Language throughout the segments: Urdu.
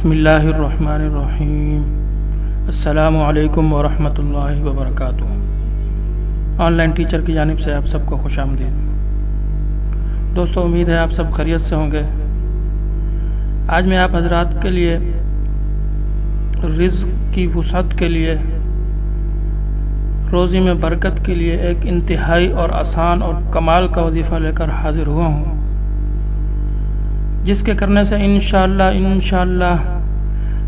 بسم اللہ الرحمن الرحیم۔ السلام علیکم ورحمۃ اللہ وبرکاتہ۔ آن لائن ٹیچر کی جانب سے آپ سب کو خوش آمدید۔ دوستو، امید ہے آپ سب خیریت سے ہوں گے۔ آج میں آپ حضرات کے لیے رزق کی وسعت کے لیے، روزی میں برکت کے لیے ایک انتہائی اور آسان اور کمال کا وظیفہ لے کر حاضر ہوا ہوں، جس کے کرنے سے انشاءاللہ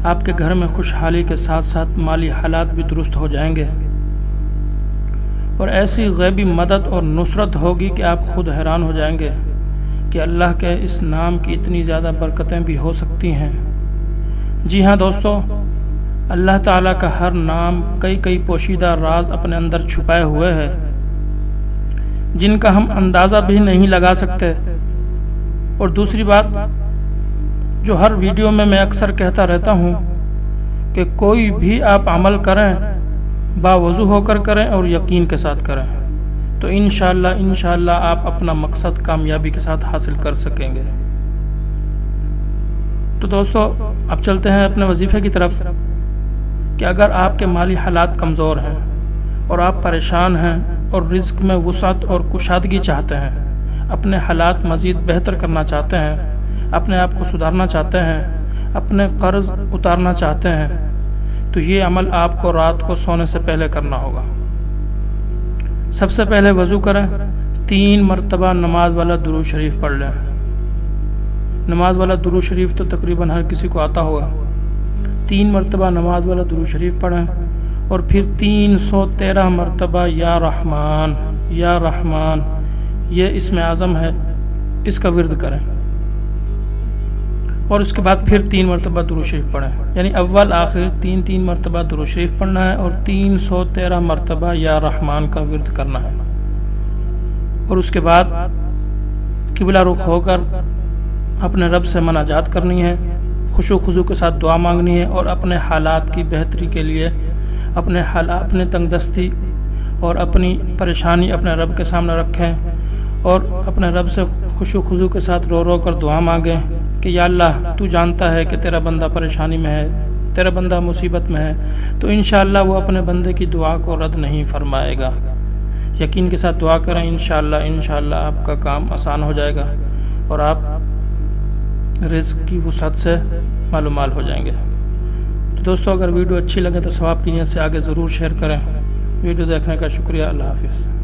آپ کے گھر میں خوشحالی کے ساتھ ساتھ مالی حالات بھی درست ہو جائیں گے، اور ایسی غیبی مدد اور نصرت ہوگی کہ آپ خود حیران ہو جائیں گے کہ اللہ کے اس نام کی اتنی زیادہ برکتیں بھی ہو سکتی ہیں۔ جی ہاں دوستو، اللہ تعالیٰ کا ہر نام کئی پوشیدہ راز اپنے اندر چھپائے ہوئے ہیں، جن کا ہم اندازہ بھی نہیں لگا سکتے۔ اور دوسری بات، جو ہر ویڈیو میں اکثر کہتا رہتا ہوں کہ کوئی بھی آپ عمل کریں باوضو ہو کر کریں اور یقین کے ساتھ کریں، تو انشاءاللہ آپ اپنا مقصد کامیابی کے ساتھ حاصل کر سکیں گے۔ تو دوستو، اب چلتے ہیں اپنے وظیفے کی طرف کہ اگر آپ کے مالی حالات کمزور ہیں اور آپ پریشان ہیں اور رزق میں وسعت اور کشادگی چاہتے ہیں، اپنے حالات مزید بہتر کرنا چاہتے ہیں، اپنے آپ کو سدھارنا چاہتے ہیں، اپنے قرض اتارنا چاہتے ہیں، تو یہ عمل آپ کو رات کو سونے سے پہلے کرنا ہوگا۔ سب سے پہلے وضو کریں، 3 مرتبہ نماز والا درود شریف پڑھ لیں۔ نماز والا درود شریف تو تقریباً ہر کسی کو آتا ہوگا۔ 3 مرتبہ نماز والا درود شریف پڑھیں، اور پھر 313 مرتبہ یا رحمان یا رحمان، یہ اسم اعظم ہے، اس کا ورد کریں، اور اس کے بعد پھر 3 مرتبہ درود شریف پڑھیں، یعنی اول آخر 3 مرتبہ درود شریف پڑھنا ہے اور 313 مرتبہ یا رحمان کا ورد کرنا ہے۔ اور اس کے بعد قبلہ رخ ہو کر اپنے رب سے مناجات کرنی ہے، خشوع خضوع کے ساتھ دعا مانگنی ہے، اور اپنے حالات کی بہتری کے لیے اپنے تنگ دستی اور اپنی پریشانی اپنے رب کے سامنے رکھیں، اور اپنے رب سے خشوع خضوع کے ساتھ رو کر دعا مانگیں کہ یا اللہ، تو جانتا ہے کہ تیرا بندہ پریشانی میں ہے، تیرا بندہ مصیبت میں ہے، تو انشاءاللہ وہ اپنے بندے کی دعا کو رد نہیں فرمائے گا۔ یقین کے ساتھ دعا کریں، انشاءاللہ آپ کا کام آسان ہو جائے گا، اور آپ رزق کی وسعت سے معلومال ہو جائیں گے۔ تو دوستو، اگر ویڈیو اچھی لگے تو ثواب کی نیت سے آگے ضرور شیئر کریں۔ ویڈیو دیکھنے کا شکریہ۔ اللہ حافظ۔